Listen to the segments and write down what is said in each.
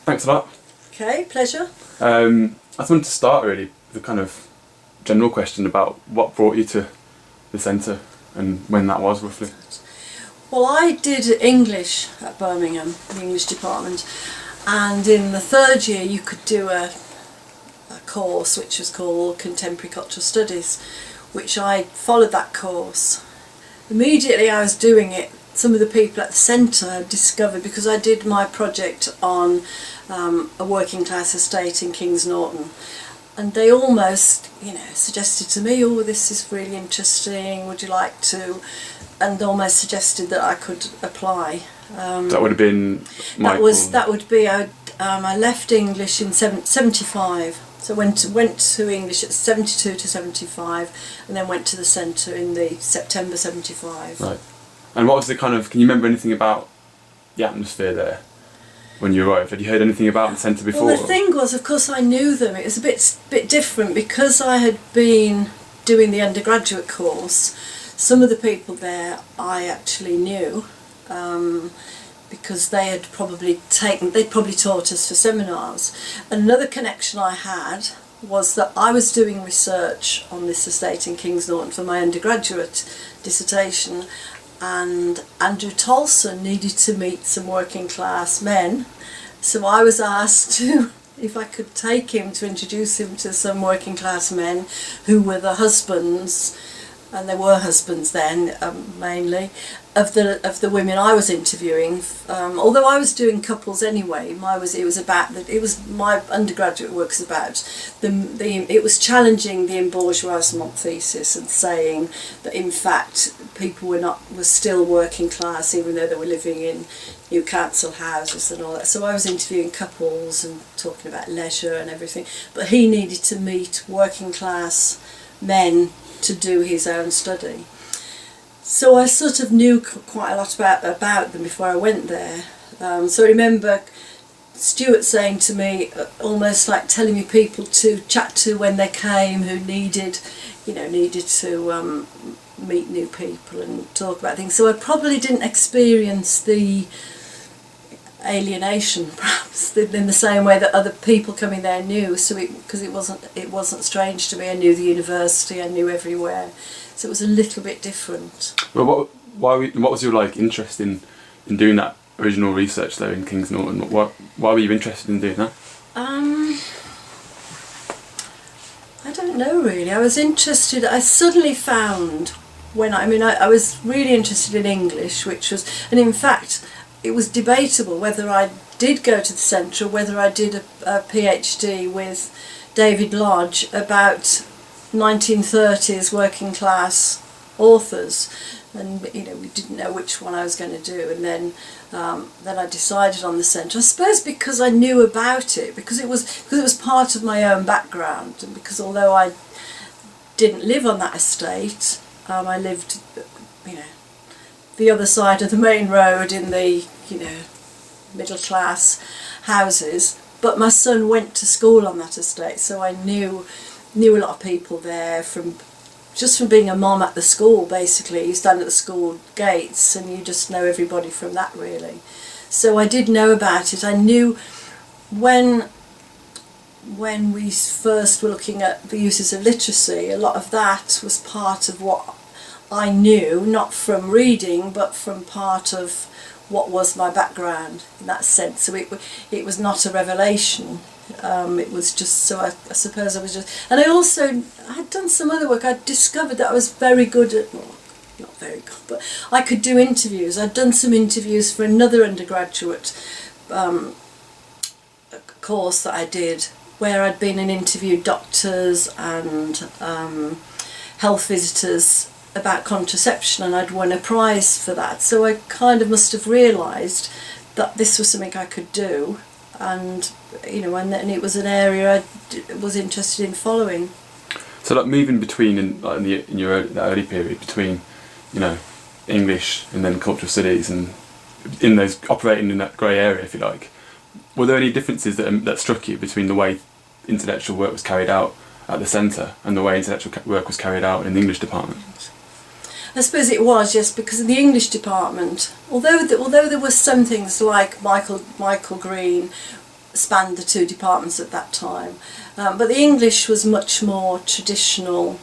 Thanks a lot. Okay, pleasure. I just wanted to start really with a kind of general question about what brought you to the centre and when that was roughly. Well, I did English at Birmingham, the English department, and in the third year you could do a course which was called Contemporary Cultural Studies, which I followed that course. Immediately I was doing it, some of the people at the centre had discovered, because I did my project on a working class estate in Kings Norton, and they almost, suggested to me, oh, this is really interesting, would you like to, and almost suggested that I could apply. That would have been Michael. That would be, I left English in 75, so went to English at 72 to 75, and then went to the centre in the September 75. Right. And what was the kind of, can you remember anything about the atmosphere there when you arrived? Had you heard anything about the centre before? Well, the thing was, of course, I knew them. It was a bit different because I had been doing the undergraduate course. Some of the people there I actually knew because they'd probably taught us for seminars. Another connection I had was that I was doing research on this estate in Kings Norton for my undergraduate dissertation, and Andrew Tolson needed to meet some working class men, so I was asked if I could take him to introduce him to some working class men who were the husbands, and there were husbands then mainly, of the women I was interviewing. Although I was doing couples anyway, my undergraduate work was about it was challenging the embourgeoisement thesis and saying that in fact people were still working class even though they were living in new council houses and all that. So I was interviewing couples and talking about leisure and everything, but he needed to meet working class men to do his own study. So I sort of knew quite a lot about them before I went there. So I remember Stuart saying to me, almost like telling me people to chat to when they came who needed to meet new people and talk about things. So I probably didn't experience the alienation perhaps in the same way that other people coming there knew, because it wasn't strange to me. I knew the university, I knew everywhere, so it was a little bit different. Well, what was your interest in doing that original research there in Kings Norton? Why were you interested in doing that? I don't know really. I was interested. I suddenly found I was really interested in English, and in fact it was debatable whether I did go to the centre or whether I did a PhD with David Lodge about 1930s working class authors, and we didn't know which one I was going to do, and then I decided on the centre. I suppose because I knew about it, because it was part of my own background, and because although I didn't live on that estate, I lived the other side of the main road in the middle class houses, but my son went to school on that estate, so I knew a lot of people there from being a mom at the school. Basically you stand at the school gates and you just know everybody from that really. So I did know about it. I knew when we first were looking at the uses of literacy, a lot of that was part of what I knew, not from reading but from part of what was my background in that sense. So it was not a revelation. It was just, so I suppose I was just, and I had done some other work. I discovered that I was very good at, well, not very good, but I could do interviews. I'd done some interviews for another undergraduate course that I did, where I'd been and interviewed doctors and health visitors about contraception, and I'd won a prize for that. So I kind of must have realised that this was something I could do, and and it was an area I was interested in following. So moving between in your early period between English and then cultural studies, and in those operating in that grey area if you like, were there any differences that struck you between the way intellectual work was carried out at the centre and the way intellectual work was carried out in the English department? I suppose it was, yes, because in the English department, although there were some things like Michael Green spanned the two departments at that time. But the English was much more traditional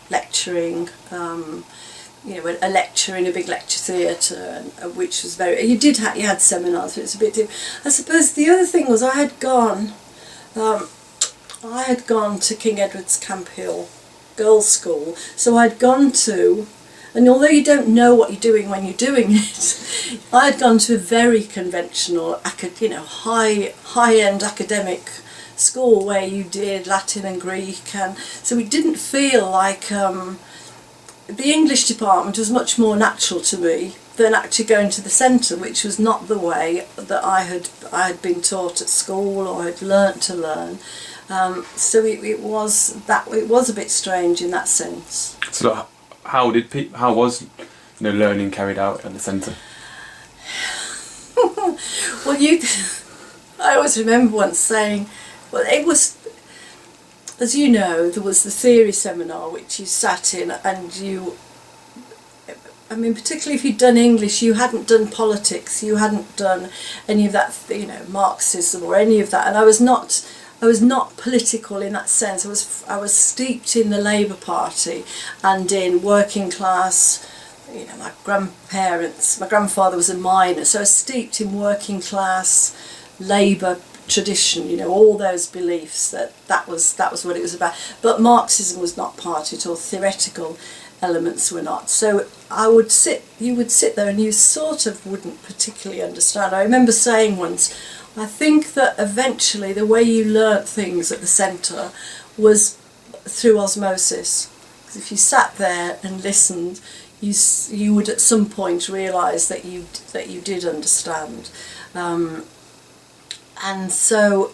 lecturing, a lecture in a big lecture theatre, which was very, you had seminars, but it's a bit different. I suppose the other thing was I had gone to King Edward's Camp Hill Girls' School, so I'd gone to, and although you don't know what you're doing when you're doing it, I had gone to a very conventional, high-end academic school where you did Latin and Greek, and so it didn't feel like the English department was much more natural to me than actually going to the centre, which was not the way that I had been taught at school or had learnt to learn. So it was a bit strange in that sense. So how was learning carried out at the centre? Well, I always remember once saying, well, it was, as you know, there was the theory seminar which you sat in, and particularly if you'd done English, you hadn't done politics, you hadn't done any of that, Marxism or any of that, and I was not political in that sense. I was steeped in the Labour Party and in working class. My grandfather was a miner, so I was steeped in working class Labour tradition. All those beliefs that was what it was about. But Marxism was not part of it, or theoretical elements were not. So you would sit there and you sort of wouldn't particularly understand. I remember saying once, I think that eventually the way you learnt things at the centre was through osmosis. Because if you sat there and listened, you would at some point realise that you did understand, and so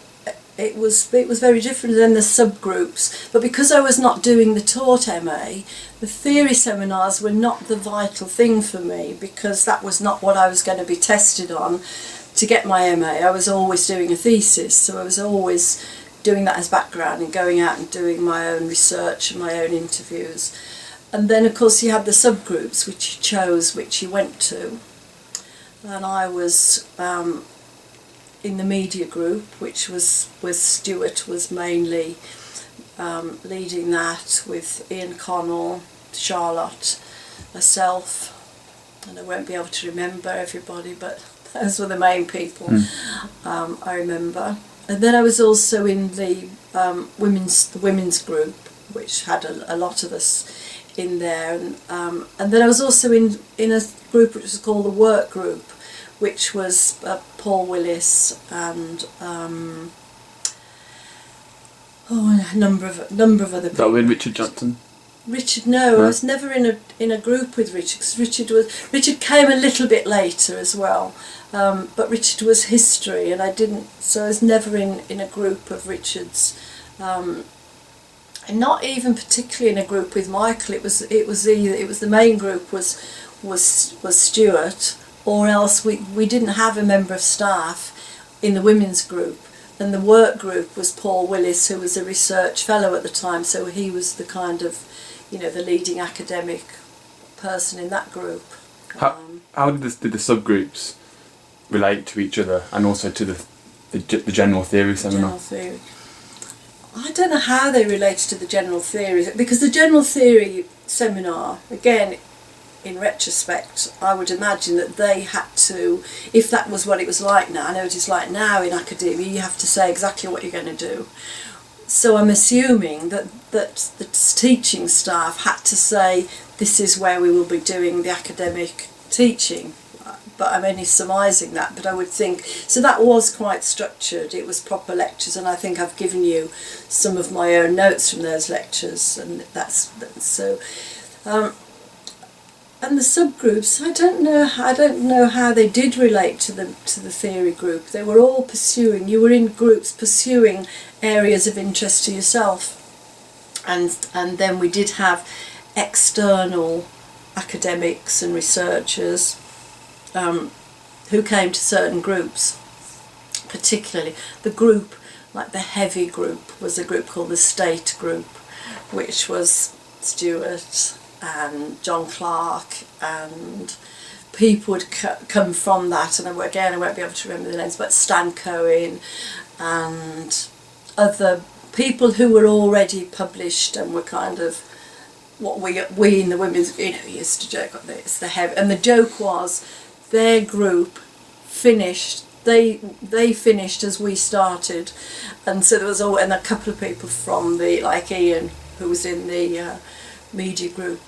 it was very different than the subgroups. But because I was not doing the taught MA, the theory seminars were not the vital thing for me, because that was not what I was going to be tested on to get my MA. I was always doing a thesis, so I was always doing that as background and going out and doing my own research and my own interviews. And then of course you had the subgroups which you chose, which you went to, and I was in the media group, which was with Stuart, was mainly leading that, with Kieran Connell, Charlotte, myself, and I won't be able to remember everybody, but those were the main people I remember. And then I was also in the women's group, which had a lot of us in there, and then I was also in a group which was called the work group, which was Paul Willis and a number of other people. That with Richard Johnson? Richard, no, I was never in a group with Richard, because Richard came a little bit later as well, but Richard was history, and I was never in a group of Richard's, and not even particularly in a group with Michael. It was the main group was Stuart, or else we didn't have a member of staff in the women's group. And the work group was Paul Willis, who was a research fellow at the time, so he was the kind of, the leading academic person in that group. How did the subgroups relate to each other, and also to the general theory seminar? General theory. I don't know how they related to the general theory, because the general theory seminar, again, in retrospect, I would imagine that they had to, if that was what it was like now, I know it is like now in academia, you have to say exactly what you're going to do. So I'm assuming that the teaching staff had to say, this is where we will be doing the academic teaching. But I'm only surmising that, but I would think, so that was quite structured, it was proper lectures, and I think I've given you some of my own notes from those lectures, and that's so. And the subgroups, I don't know how they did relate to the theory group. They were all you were in groups pursuing areas of interest to yourself, and then we did have external academics and researchers who came to certain groups. Particularly the group, like the heavy group, was a group called the State Group, which was Stuart and John Clark, and people would come from that, and again I won't be able to remember the names, but Stan Cohen, and other people who were already published and were kind of what we in the women's, used to joke like this, the heavy, and the joke was their group finished. They finished as we started, and so there was and a couple of people from the, like Ian, who was in the media group.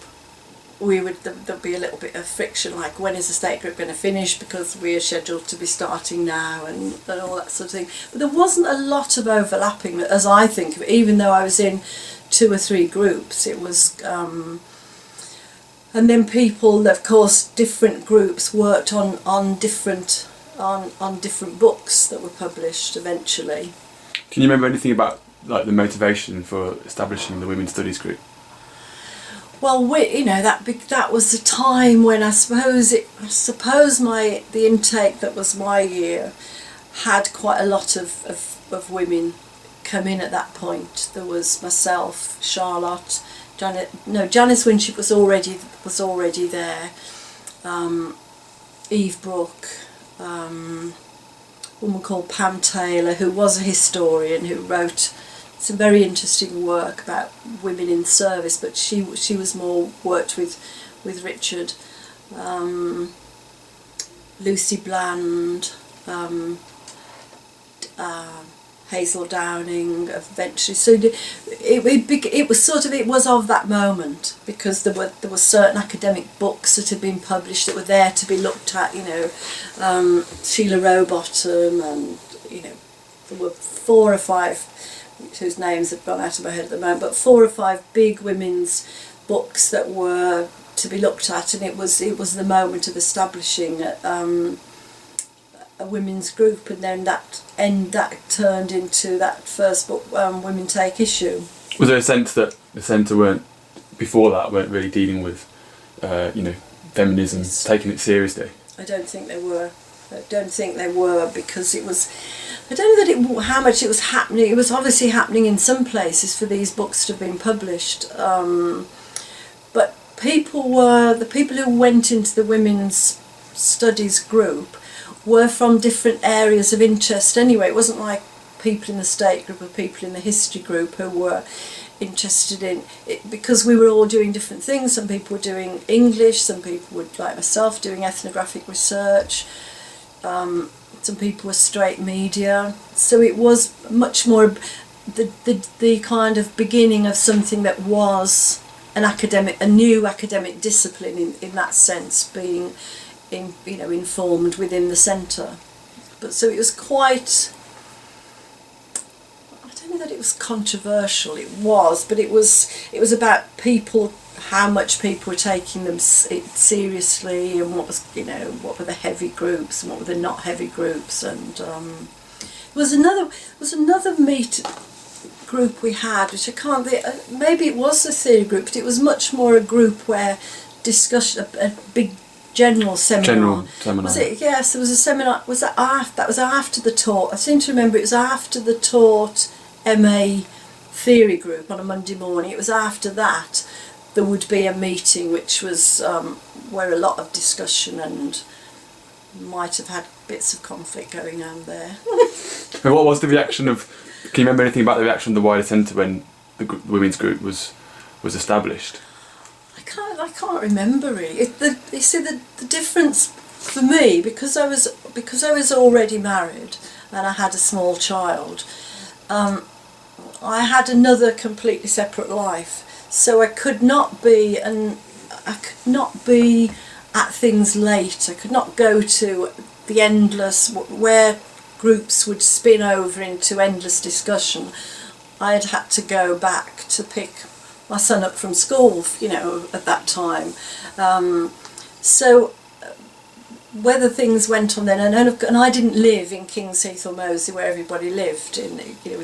There'd be a little bit of friction, like when is the state group going to finish, because we are scheduled to be starting now, and all that sort of thing. But there wasn't a lot of overlapping, as I think of it, even though I was in 2 or 3 groups. It was, and then people, of course, different groups worked on different books that were published eventually. Can you remember anything about like the motivation for establishing the Women's Studies group? Well, that was the time when I suppose the intake that was my year had quite a lot of women come in at that point. There was myself, Charlotte, Janice Winship was already there, Eve Brooke, a woman called Pam Taylor, who was a historian, who wrote some very interesting work about women in service, but she was more worked with Richard, Lucy Bland, Hazel Downing eventually. So it was of that moment, because there were certain academic books that had been published that were there to be looked at. Sheila Rowbottom, and there were 4 or 5 whose names have gone out of my head at the moment, but 4 or 5 big women's books that were to be looked at, and it was the moment of establishing a women's group, and then that turned into that first book, Women Take Issue. Was there a sense that the centre weren't really dealing with feminism, taking it seriously? I don't think they were. Because it was, I don't know how much it was happening. It was obviously happening in some places for these books to have been published, but the people who went into the Women's Studies group were from different areas of interest anyway. It wasn't like people in the state group or people in the history group who were interested in it, because we were all doing different things. Some people were doing English, some people were, like myself, doing ethnographic research, some people were straight media. So it was much more the kind of beginning of something that was a new academic discipline in that sense, being informed within the centre. But so it was quite, I don't know that it was controversial, but it was about people, how much people were taking them seriously, and what were the heavy groups and what were the not heavy groups. And there was another group we had, which I can't think, maybe it was the theory group, but it was much more a group where discussion, a big general seminar. Was it? Yes, there was a seminar. Was that after? That was after the taught. I seem to remember it was after the taught MA theory group on a Monday morning. It was after that there would be a meeting, which was where a lot of discussion and might have had bits of conflict going on there. And what was the reaction of? Can you remember anything about the reaction of the wider centre when the women's group was established? I can't remember really. You see, the difference for me, because I was already married and I had a small child, I had another completely separate life. So I could not be at things late. I could not go to the endless, where groups would spin over into endless discussion. I had to go back to pick my son up from school, at that time. So whether things went on then, and I didn't live in King's Heath or Moseley where everybody lived in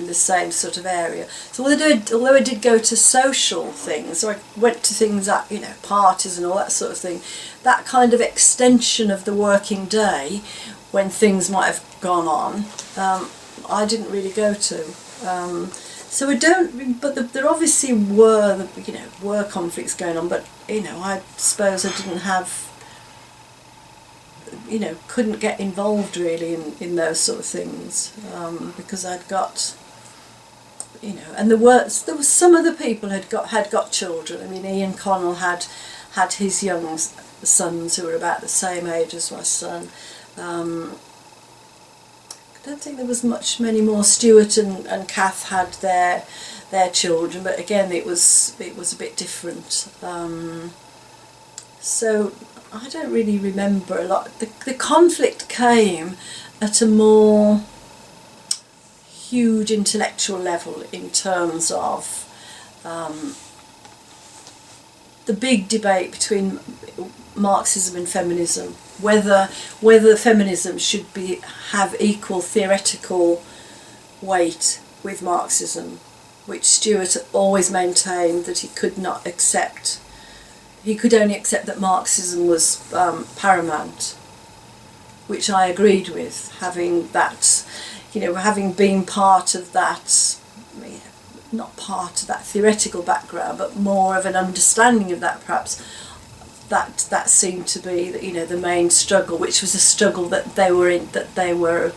the same sort of area. So although I did go to social things, so I went to things at parties and all that sort of thing, that kind of extension of the working day when things might have gone on, I didn't really go to. So I don't, but there obviously were conflicts going on, but I suppose I didn't have couldn't get involved really in those sort of things, because I'd got, and there was some other people had got children. I mean, Kieran Connell had his young sons who were about the same age as my son. I don't think there was many more. Stuart and Kath had their children, but again it was a bit different. So I don't really remember a lot. The conflict came at a more huge intellectual level in terms of the big debate between Marxism and feminism, whether feminism should have equal theoretical weight with Marxism, which Stuart always maintained that he could not accept. He could only accept that Marxism was paramount, which I agreed with, having been part of that, not part of that theoretical background, but more of an understanding of that, perhaps. That seemed to be the main struggle, which was a struggle that they were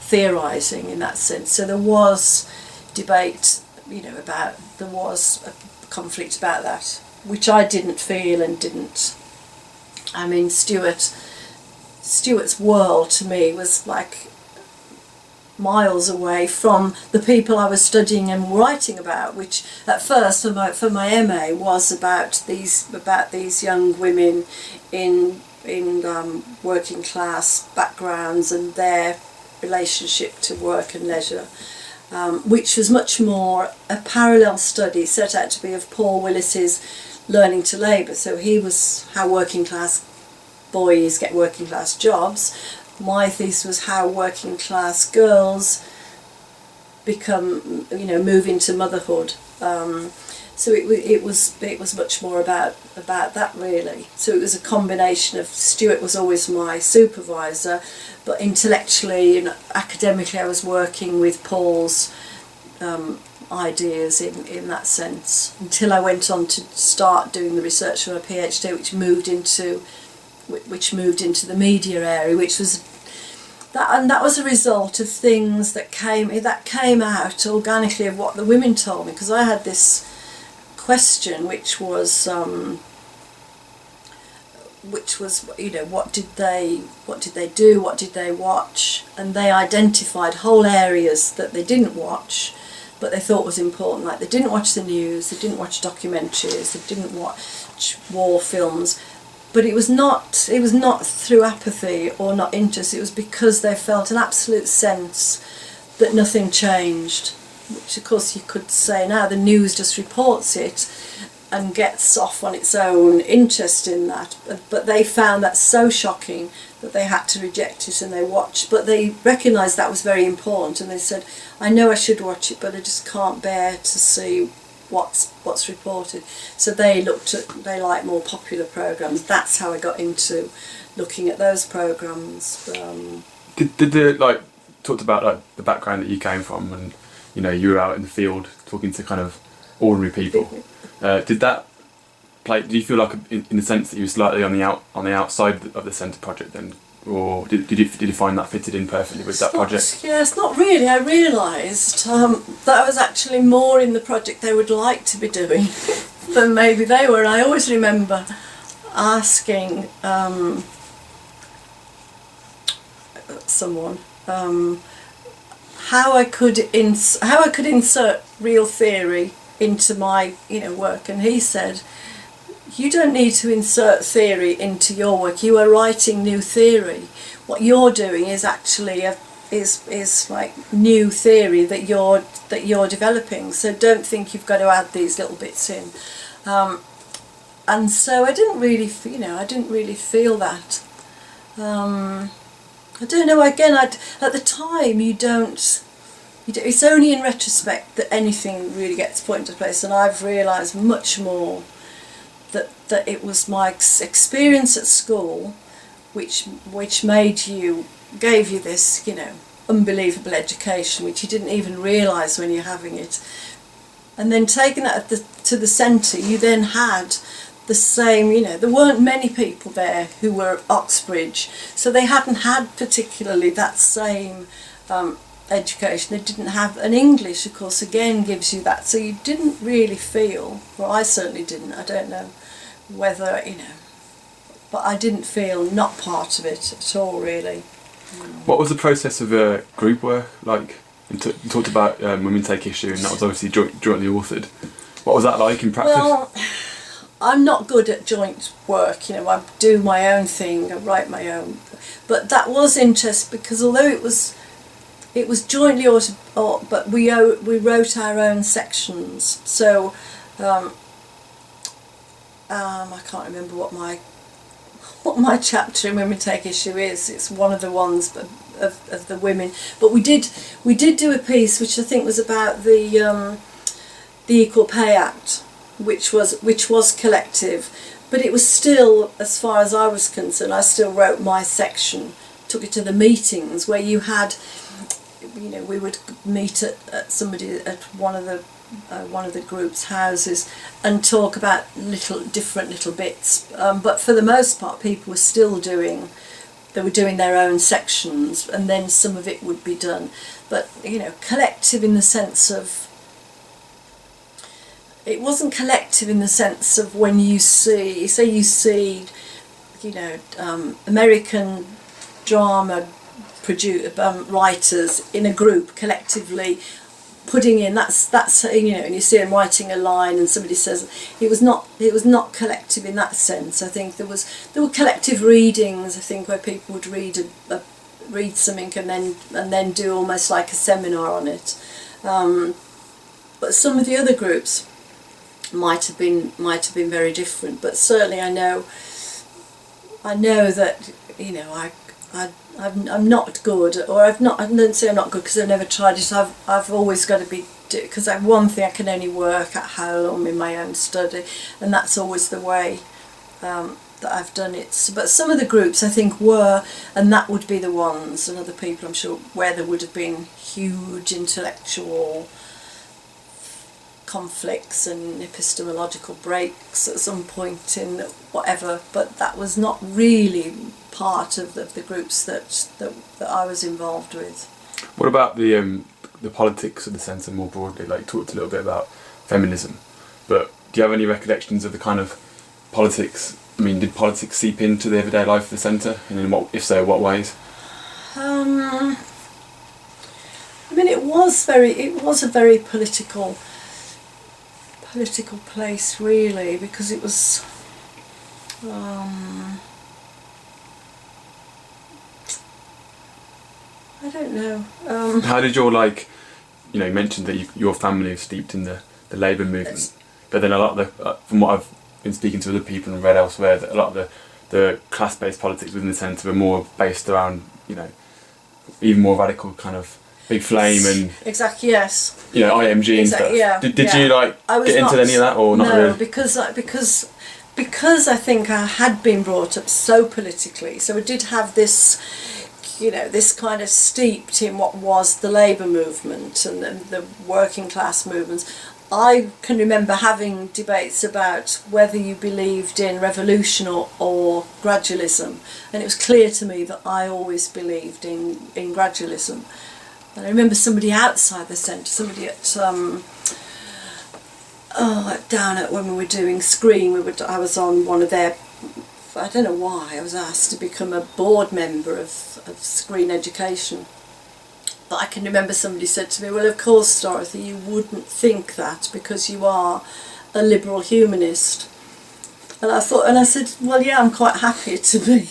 theorising in that sense. So there was debate, there was a conflict about that, which I didn't feel and didn't. I mean, Stuart's world to me was like miles away from the people I was studying and writing about, which at first for my MA was about these young women in working class backgrounds and their relationship to work and leisure, which was much more a parallel study set out to be of Paul Willis's Learning to Labour. So he was how working class boys get working class jobs. My thesis was how working class girls move into motherhood. So it was much more about that really. So it was a combination of Stuart was always my supervisor, but intellectually and academically I was working with Paul's ideas in that sense, until I went on to start doing the research for my PhD, which moved into the media area, which was that was a result of things that came out organically of what the women told me, because I had this question which was what did they do, what did they watch, and they identified whole areas that they didn't watch but they thought was important, like they didn't watch the news, they didn't watch documentaries, they didn't watch war films. But it was not through apathy or not interest, it was because they felt an absolute sense that nothing changed, which of course you could say now the news just reports it and gets off on its own interest in that, but they found that so shocking that they had to reject it, and they watched, but they recognised that was very important, and they said, I know I should watch it, but I just can't bear to see what's reported. So they like more popular programmes. That's how I got into looking at those programmes. Did the talked about the background that you came from, and you were out in the field talking to kind of ordinary people. Did that play? Do you feel like in the sense that you were slightly on the outside of the centre project then, or did you find that fitted in perfectly with that project? Yes, not really. I realised that I was actually more in the project they would like to be doing than maybe they were. I always remember asking someone how I could insert real theory into my work, and he said, you don't need to insert theory into your work, you are writing new theory. What you're doing is actually is like new theory that you're developing, so don't think you've got to add these little bits in. And so I didn't really feel that. I don't know, again, at the time it's only in retrospect that anything really gets put into place, and I've realised much more that it was my experience at school which gave you this unbelievable education which you didn't even realise when you're having it, and then taking that to the centre, you then had the same, there weren't many people there who were Oxbridge, so they hadn't had particularly that same education. They didn't have an English, of course, again gives you that, so you didn't really feel, well, I certainly didn't, I don't know whether, but I didn't feel not part of it at all, really. What was the process of group work like? You talked about Women Take Issue, and that was obviously jointly authored. What was that like in practice? Well, I'm not good at joint work, I do my own thing, I write my own. But that was interesting because although it was jointly authored, but we wrote our own sections. So I can't remember what my chapter in Women Take Issue is. It's one of the ones of the women. But we did do a piece which I think was about the Equal Pay Act, which was collective, but it was still, as far as I was concerned, I still wrote my section, took it to the meetings where you had, we would meet at one of the group's houses and talk about different little bits. But for the most part, people were still doing their own sections, and then some of it would be done. But collective in the sense of, it wasn't collective in the sense of when you see American drama writers in a group collectively putting in, that's and you see them writing a line and somebody says it was not collective in that sense. I think there were collective readings, I think, where people would read something and then do almost like a seminar on it. But some of the other groups might have been very different, but certainly I know that I'm not good, or I don't say I'm not good because I've never tried it. I've always got to be, because one thing, I can only work at home in my own study, and that's always the way that I've done it. But some of the groups I think were, and that would be the ones, and other people I'm sure, where there would have been huge intellectual conflicts and epistemological breaks at some point in whatever, but that was not really part of the groups that I was involved with. What about the politics of the centre more broadly? Like, you talked a little bit about feminism, but do you have any recollections of the kind of politics? I mean, did politics seep into the everyday life of the centre, and if so, what ways? I mean, it was a very political place, really, because it was I don't know. How did your, you mentioned that your family was steeped in the Labour movement, but then a lot of the, from what I've been speaking to other people and read elsewhere, that a lot of the class-based politics within the centre were more based around, even more radical kind of Big Flame and exactly, yes, IMG and stuff. Yeah, did you get into any of that, or not really? No, because I think I had been brought up so politically, so I did have this, this kind of steeped in what was the Labour movement and the working class movements. I can remember having debates about whether you believed in revolution or gradualism, and it was clear to me that I always believed in gradualism. And I remember somebody outside the centre, somebody at down at, when we were doing Screen, I was on one of their, I don't know why, I was asked to become a board member of Screen Education. But I can remember somebody said to me, well, of course, Dorothy, you wouldn't think that because you are a liberal humanist. And I said, well, yeah, I'm quite happy to be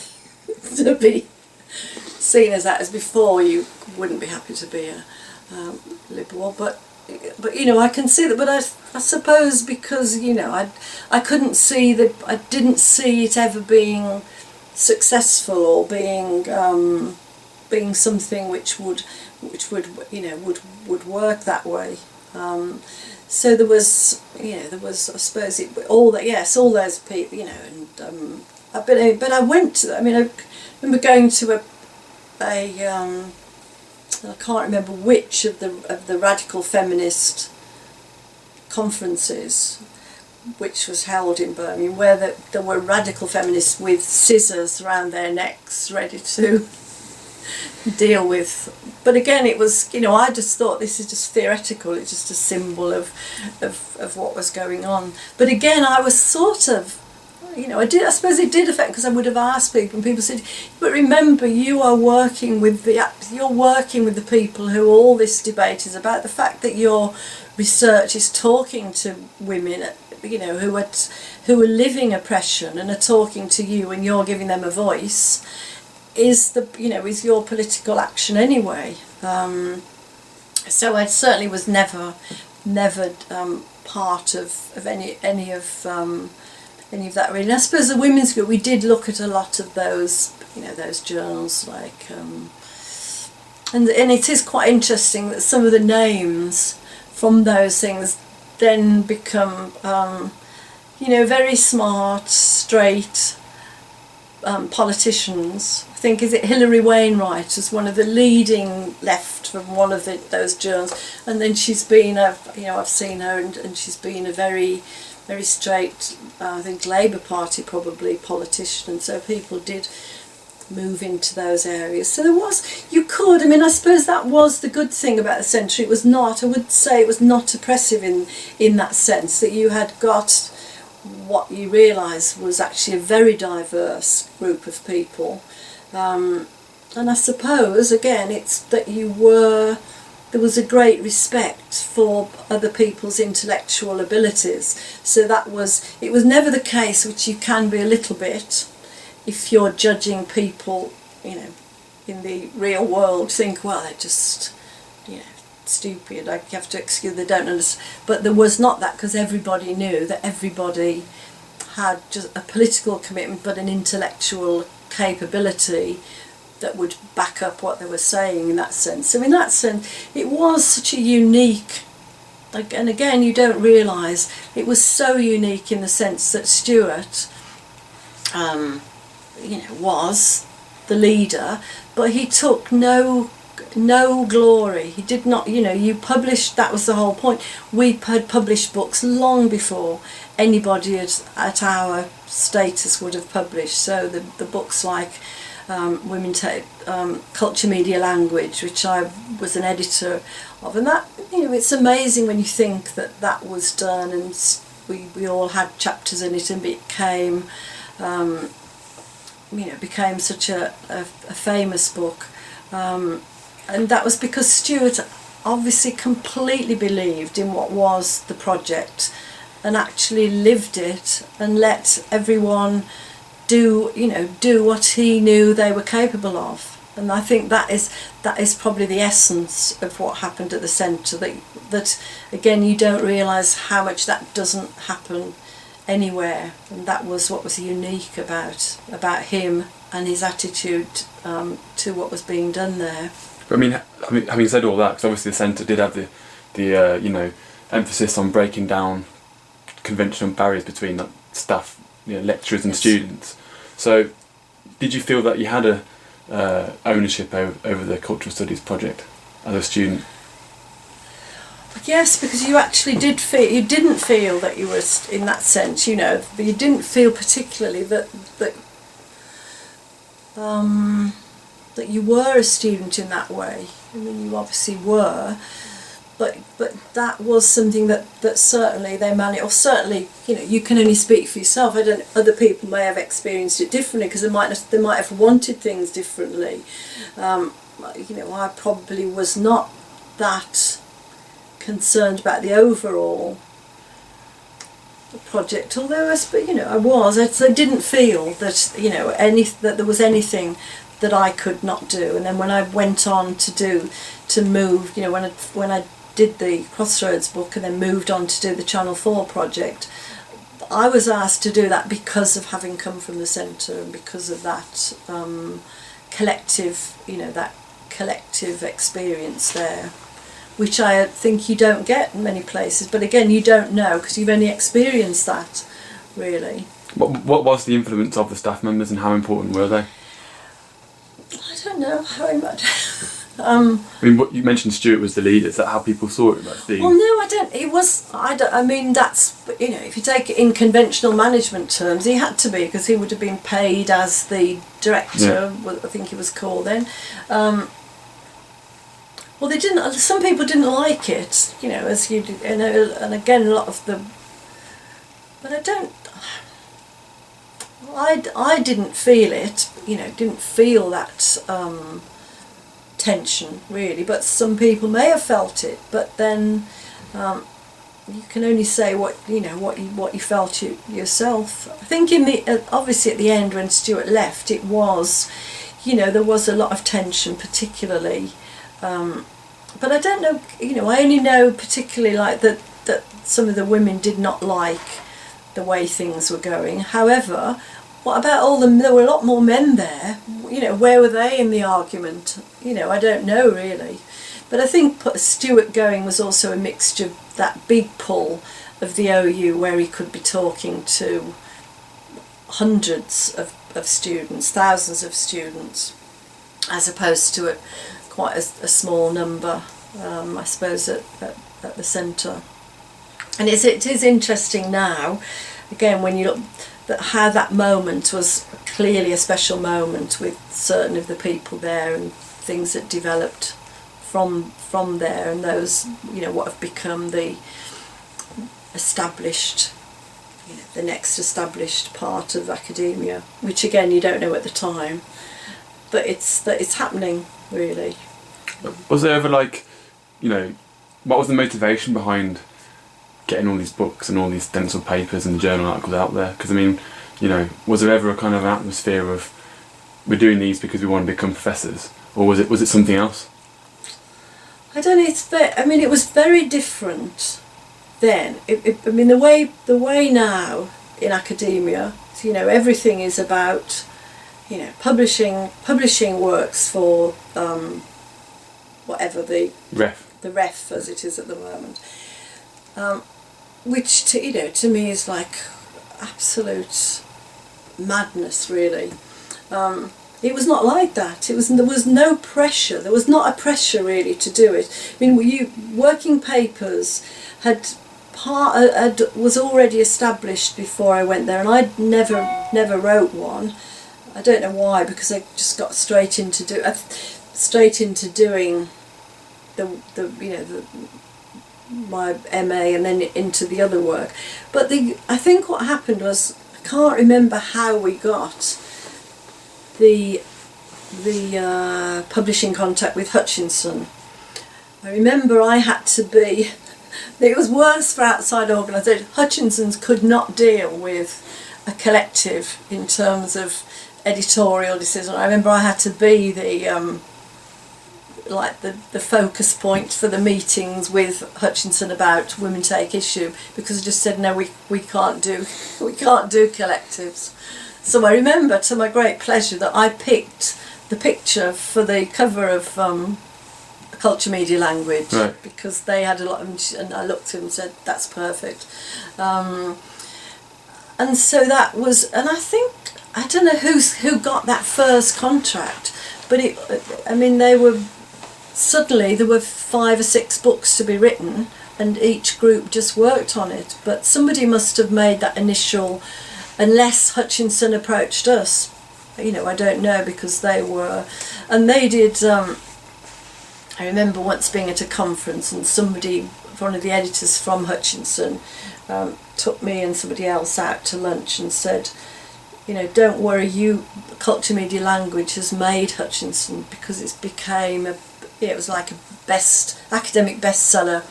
seen as that. As before, you wouldn't be happy to be a liberal, but I can see that. But I suppose because I couldn't see that, I didn't see it ever being successful or being something which would work that way. So there was I suppose all those people, and but I went to, I remember going to I can't remember which of the radical feminist conferences, which was held in Birmingham, where there were radical feminists with scissors around their necks, ready to deal with. But again, it was, you know, I just thought this is just theoretical. It's just a symbol of what was going on. But again, I was sort of, you know, I suppose it did affect, because I would have asked people, and people said, but remember, you're working with the people who all this debate is about. The fact that your research is talking to women, you know, who are living oppression and are talking to you, and you're giving them a voice, is your political action anyway. So I certainly was never part of any of that really. And I suppose the women's group, we did look at a lot of those, you know, those journals, like and it is quite interesting that some of the names from those things then become you know, very smart, straight politicians. I think, is it Hilary Wainwright, as one of the leading left from one of those journals, and then she's been I've seen her, and she's been a very, very straight, I think Labour Party probably politician, and so people did move into those areas. So I suppose that was the good thing about the centre. It was not, I would say it was not oppressive in that sense, that you had got what you realise was actually a very diverse group of people. And I suppose, again, it's that there was a great respect for other people's intellectual abilities. So it was never the case, which you can be a little bit, if you're judging people, you know, in the real world, think, well, they're just, you know, stupid, I have to excuse, they don't understand. But there was not that, because everybody knew that everybody had just a political commitment, but an intellectual capability that would back up what they were saying in that sense. So in that sense, it was such a unique, and again, you don't realise, it was so unique in the sense that Stuart, you know, was the leader, but he took no glory. He did not, you know, you published, that was the whole point. We had published books long before anybody at our status would have published. So the books like Women Take Culture, Media, Language, which I was an editor of, and that, you know, it's amazing when you think that was done, and we all had chapters in it, and became became such a famous book. And that was because Stuart obviously completely believed in what was the project, and actually lived it, and let everyone do what he knew they were capable of. And I think that is probably the essence of what happened at the centre, that again, you don't realise how much that doesn't happen anywhere, and that was what was unique about him and his attitude to what was being done there. But I mean, having said all that, because obviously the centre did have the emphasis on breaking down conventional barriers between staff, lecturers and students. So, did you feel that you had a ownership over the cultural studies project as a student? Yes, because you actually didn't feel that you were, in that sense, you didn't feel particularly that you were a student in that way. I mean, you obviously were, but that was something that certainly they managed, or certainly, you can only speak for yourself. Other people may have experienced it differently, because they might have wanted things differently. I probably was not that concerned about the overall project, although I was. I didn't feel that that there was anything that I could not do. And then when I went on to move, when I did the Crossroads book and then moved on to do the Channel 4 project, I was asked to do that because of having come from the centre, and because of that collective experience there, which I think you don't get in many places. But again, you don't know, because you've only experienced that, really. What was the influence of the staff members, and how important were they? I don't know how much. Um, I mean, what you mentioned, Stuart was the leader. Is that how people saw it? Like being... Well, no, I don't. It was. I don't. I mean, that's, you know, if you take it in conventional management terms, he had to be, because he would have been paid as the director. Yeah. I think he was called then. Well, they didn't. Some people didn't like it, you know, as you know, and again, a lot of the. But I don't. I didn't feel it, you know. Didn't feel that. Tension really, but some people may have felt it. But then you can only say what you felt yourself. I think in the obviously at the end when Stuart left, it was, you know, there was a lot of tension, particularly. But I don't know, you know, I only know particularly like that some of the women did not like the way things were going. However, what about all them? There were a lot more men there. You know, where were they in the argument? You know, I don't know really. But I think Stuart going was also a mixture of that big pull of the OU, where he could be talking to hundreds of students, thousands of students, as opposed to quite a small number, I suppose, at the centre. And it is interesting now, again, when you look at how that moment was clearly a special moment with certain of the people there and things that developed from there, and those, you know, what have become the established, you know, the next established part of academia, which again you don't know at the time, but it's happening really. Was there ever, like, you know, what was the motivation behind getting all these books and all these stenciled papers and journal articles out there? Because I mean, you know, was there ever a kind of atmosphere of we're doing these because we want to become professors, or was it something else? I don't know. I mean, it was very different then. I mean, the way now in academia, you know, everything is about, you know, publishing works for whatever the ref as it is at the moment, which to me is like absolute madness really. It was not like that. There was no pressure. There was not a pressure really to do it. I mean, working papers was already established before I went there, and I'd never wrote one. I don't know why, because I just got straight into doing my MA and then into the other work. But I think what happened was, I can't remember how we got the publishing contact with Hutchinson. I remember I had to be, it was worse for outside organisations. Hutchinson's could not deal with a collective in terms of editorial decision. I remember I had to be the focus point for the meetings with Hutchinson about Women Take Issue, because I just said no, we can't do collectives. So I remember, to my great pleasure, that I picked the picture for the cover of Culture Media Language, right, because they had a lot of, and I looked at them and said that's perfect. And so that was, and I think, I don't know who got that first contract, but suddenly there were 5 or 6 books to be written, and each group just worked on it. But somebody must have made that initial, unless Hutchinson approached us, you know, I don't know, because they did. I remember once being at a conference, and one of the editors from Hutchinson, took me and somebody else out to lunch and said, you know, don't worry, Culture Media Language has made Hutchinson, because it became it was like a academic bestseller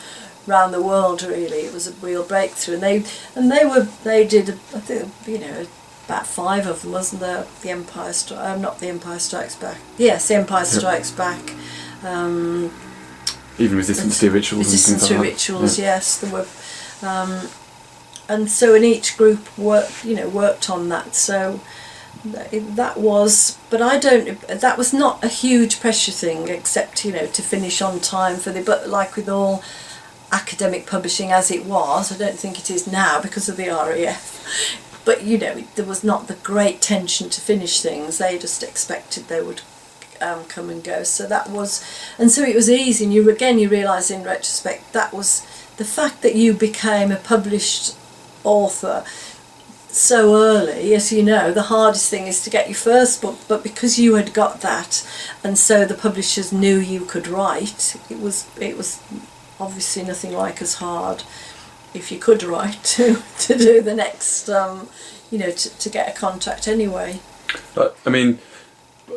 around the world really. It was a real breakthrough, and they did, I think, you know, about 5 of them, wasn't there? The Empire not The Empire Strikes Back. Yes, The Empire Strikes Back. Even Resistance to Rituals. Resistance to like Rituals, yeah. Yes, there were, and so in each group worked on that. So that was, but that was not a huge pressure thing, except, you know, to finish on time but like with all academic publishing as it was, I don't think it is now because of the RAF, but you know, there was not the great tension to finish things. They just expected they would come and go. So that was, and so it was easy. And you realise in retrospect that was the fact that you became a published author so early. As you know, the hardest thing is to get your first book, but because you had got that, and so the publishers knew you could write, it was obviously nothing like as hard, if you could write, to do the next to get a contract anyway. But I mean,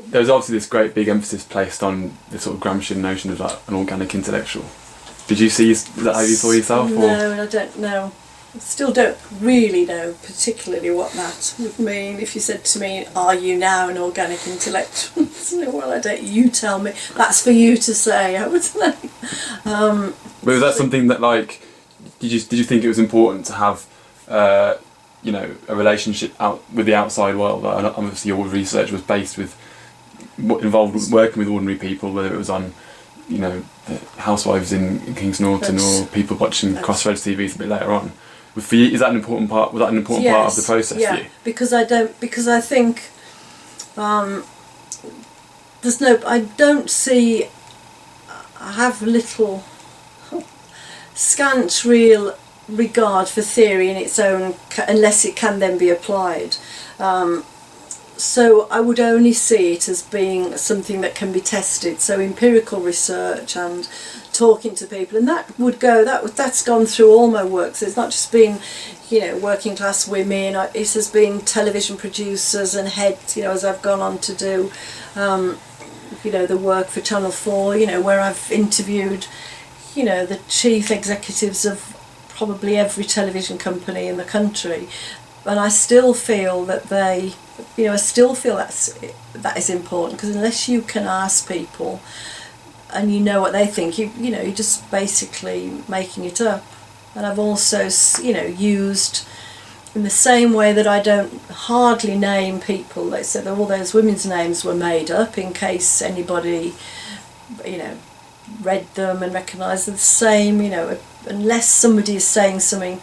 there's obviously this great big emphasis placed on the sort of Gramscian notion of like an organic intellectual. Did you see, is that how you saw yourself? No, I don't know. I still don't really know particularly what that would mean. If you said to me, "Are you now an organic intellectual?" Well, I don't. You tell me. That's for you to say, I would say. But was that something that, like, did you think it was important to have, a relationship out with the outside world? Like, obviously, your research was based with, involved working with ordinary people, whether it was on, housewives in Kings Norton or people watching Crossroads TVs a bit later on. For you, is that an important part? Was that an important part of the process for you? Because I think I don't see. I have little, scant real regard for theory in its own, unless it can then be applied. So I would only see it as being something that can be tested. So empirical research and talking to people, and that's gone through all my work. So it's not just been, working class women. It has been television producers and heads. As I've gone on to do, the work for Channel 4. Where I've interviewed, the chief executives of probably every television company in the country, and I still feel that that is important, because unless you can ask people and you know what they think, you're just basically making it up. And I've also used, in the same way that I don't hardly name people, they said that all those women's names were made up in case anybody read them and recognised them. The same, unless somebody is saying something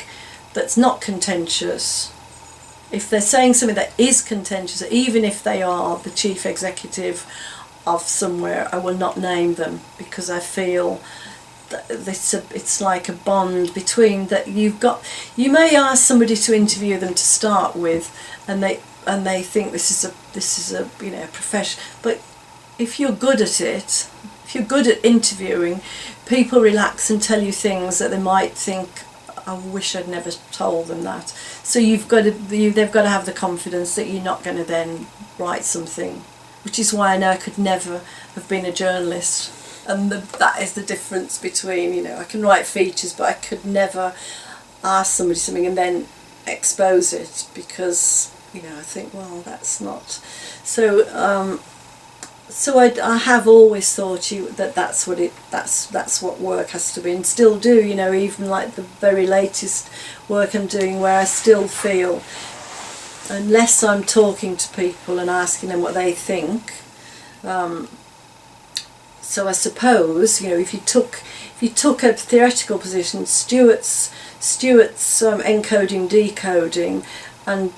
that's not contentious. If they're saying something that is contentious, even if they are the chief executive of somewhere, I will not name them, because I feel that it's like a bond between that you've got. You may ask somebody to interview them to start with, and they think this is a profession. But if you're good at it, if you're good at interviewing, people relax and tell you things that they might think, I wish I'd never told them that. So they've got to have the confidence that you're not going to then write something, which is why I know I could never have been a journalist. And that is the difference between, I can write features, but I could never ask somebody something and then expose it, because, I think, well, that's not. So I have always thought that's what work has to be, and still do, even like the very latest work I'm doing, where I still feel, unless I'm talking to people and asking them what they think, so I suppose, if you took a theoretical position, Stuart's encoding, decoding, and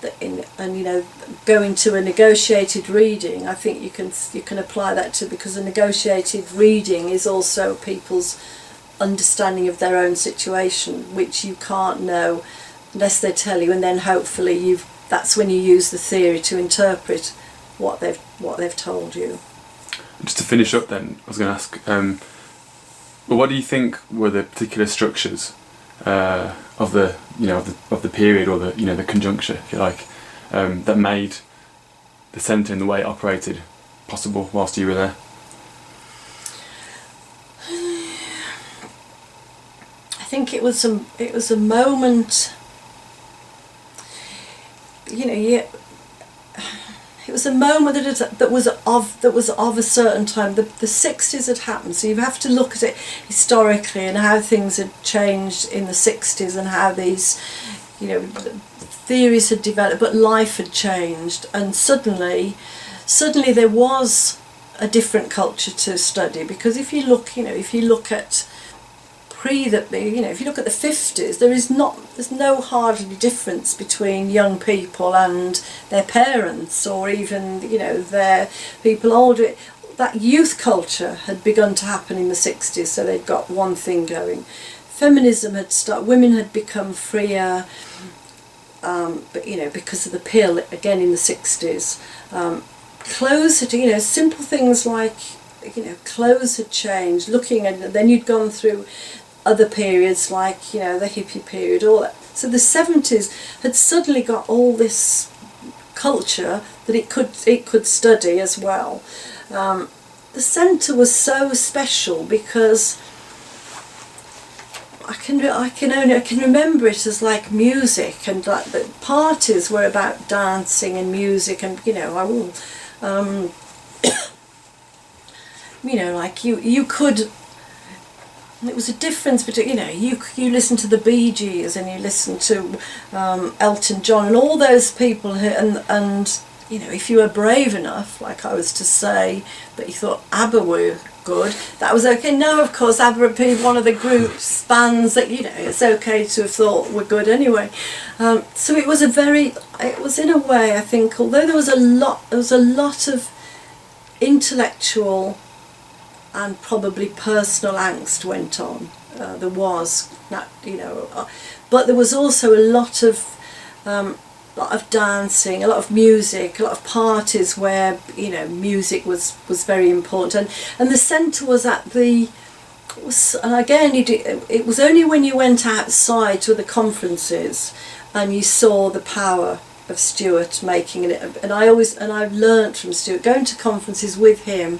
going to a negotiated reading, I think you can apply that to, because a negotiated reading is also people's understanding of their own situation, which you can't know unless they tell you, and then hopefully that's when you use the theory to interpret what they've told you. Just to finish up then, I was going to ask, what do you think were the particular structures of the period, or the conjuncture, if you like, that made the centre and the way it operated possible whilst you were there? I think it was a moment. It was a moment that was of a certain time. The 60s had happened, so you have to look at it historically and how things had changed in the 60s, and how these, theories had developed, but life had changed, and suddenly there was a different culture to study. Because if you look at if you look at the 50s, there's no hardly difference between young people and their parents, or even their people older. that youth culture had begun to happen in the 60s, so they'd got one thing going. Feminism had started, women had become freer, but you know, because of the pill again in the 60s. Clothes had, you know, simple things like, you know, clothes had changed, looking at, then you'd gone through other periods like, you know, the hippie period, all that. So the 70s had suddenly got all this culture that it could study as well. The centre was so special because I can remember it as like music, and like the parties were about dancing and music, and you know, you know, like you could. It was a difference between, you know, you listen to the Bee Gees and you listen to Elton John and all those people who, and you know, if you were brave enough, like I was to say, that you thought ABBA were good, that was okay. No, of course, ABBA would be one of the groups, bands that, you know, it's okay to have thought were good anyway. So it was in a way, I think, although there was a lot of intellectual and probably personal angst went on. There was, you know, but there was also a lot of dancing, a lot of music, a lot of parties where, you know, music was very important, and the centre was at the. And again, it was only when you went outside to the conferences and you saw the power of Stuart making it. And I've learnt from Stuart, going to conferences with him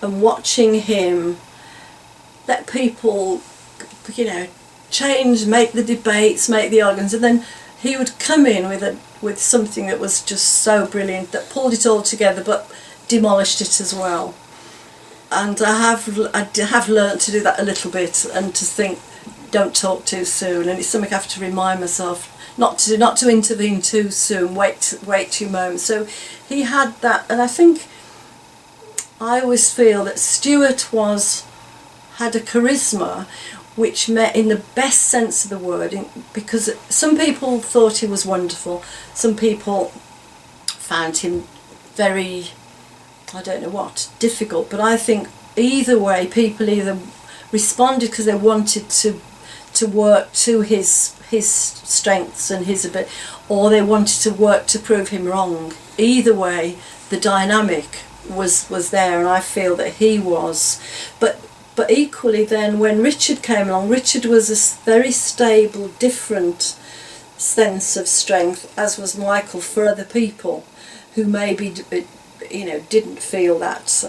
and watching him let people, you know, change, make the debates, make the arguments, and then he would come in with something that was just so brilliant, that pulled it all together but demolished it as well. And I have learnt to do that a little bit, and to think, don't talk too soon, and it's something I have to remind myself not to intervene too soon, wait 2 moments. So he had that, and I think I always feel that Stuart had a charisma which met in the best sense of the word, because some people thought he was wonderful, some people found him very, I don't know what, difficult, but I think either way people either responded because they wanted to work to his strengths and his ability, or they wanted to work to prove him wrong. Either way, the dynamic was there, and I feel that he was. But equally then, when Richard came along, Richard was a very stable, different sense of strength, as was Michael, for other people who maybe, you know, didn't feel that.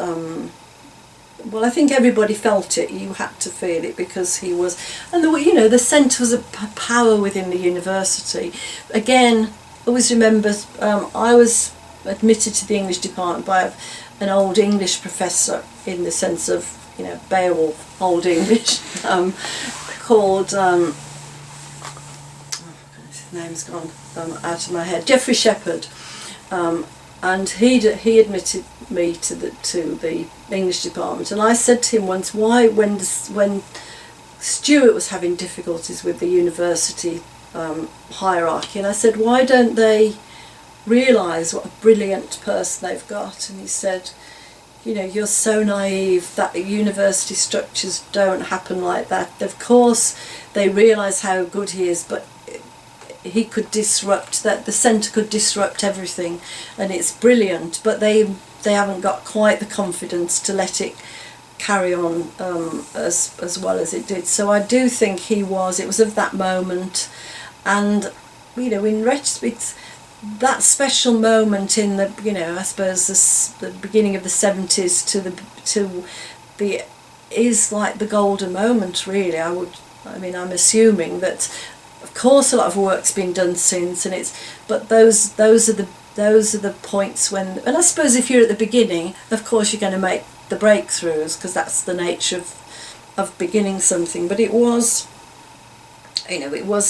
Well, I think everybody felt it. You had to feel it because he was, and you know, the centre was a power within the university. Again, I always remember I was admitted to the English department by an old English professor, in the sense of, you know, Beowulf, Old English, called, his name's gone out of my head, Geoffrey Shepherd, and he admitted me to the English department, and I said to him once, why, when Stuart was having difficulties with the university hierarchy, and I said, why don't they realise what a brilliant person they've got? And he said, you know, you're so naive, that university structures don't happen like that. Of course they realise how good he is, but he could disrupt that, the centre could disrupt everything, and it's brilliant, but they haven't got quite the confidence to let it carry on as well as it did. So I do think it was of that moment, and you know, in retrospect, that special moment in the, you know, I suppose the beginning of the 70s is like the golden moment, really. I'm assuming that, of course, a lot of work's been done since, and but those are the points when, and I suppose if you're at the beginning, of course you're going to make the breakthroughs, because that's the nature of beginning something. But it was, you know,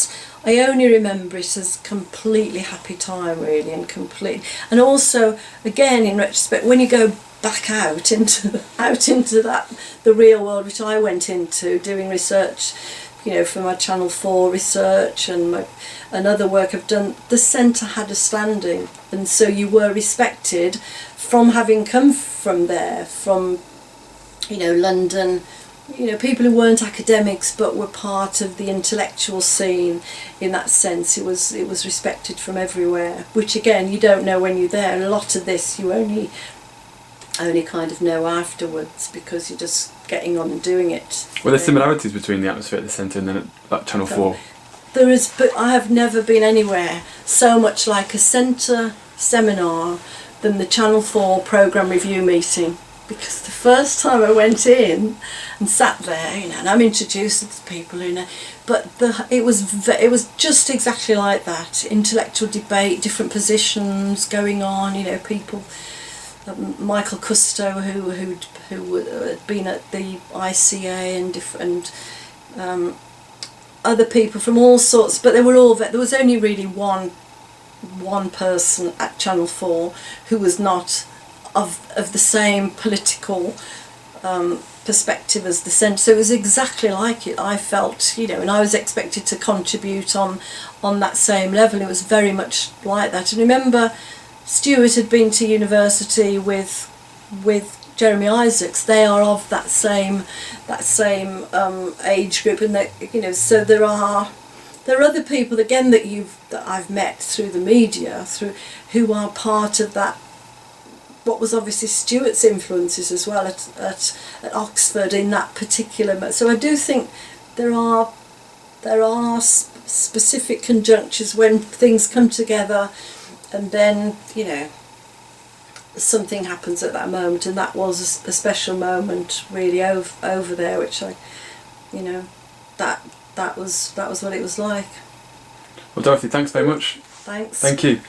I only remember it as completely happy time, really, and also, again, in retrospect, when you go back out into the real world, which I went into doing research, you know, for my Channel 4 research and other work I've done, the centre had a standing, and so you were respected from having come from there, from, you know, London, you know, people who weren't academics but were part of the intellectual scene in that sense. It was respected from everywhere, which again you don't know when you're there, and a lot of this you only kind of know afterwards because you're just getting on and doing it. Were there similarities between the atmosphere at the centre and then at Channel 4? There is, but I have never been anywhere so much like a centre seminar than the Channel 4 programme review meeting. Because the first time I went in and sat there, you know, and I'm introduced to the people, you know, but it was just exactly like that. Intellectual debate, different positions going on, you know, people. Michael Cousteau, who had been at the ICA, and different other people from all sorts, but they were all. There was only really one person at Channel 4 who was not of the same political perspective as the centre. So it was exactly like it. I felt, you know, and I was expected to contribute on that same level. It was very much like that. And remember, Stuart had been to university with Jeremy Isaacs. They are of that same age group, and that, you know, so there are other people again that I've met through the media, who are part of that. What was obviously Stuart's influences as well at Oxford in that particular. So I do think there are specific conjunctures when things come together, and then, you know, something happens at that moment, and that was a special moment really over there, which I, you know, that was what it was like. Well, Dorothy, thanks very much. Thanks. Thank you.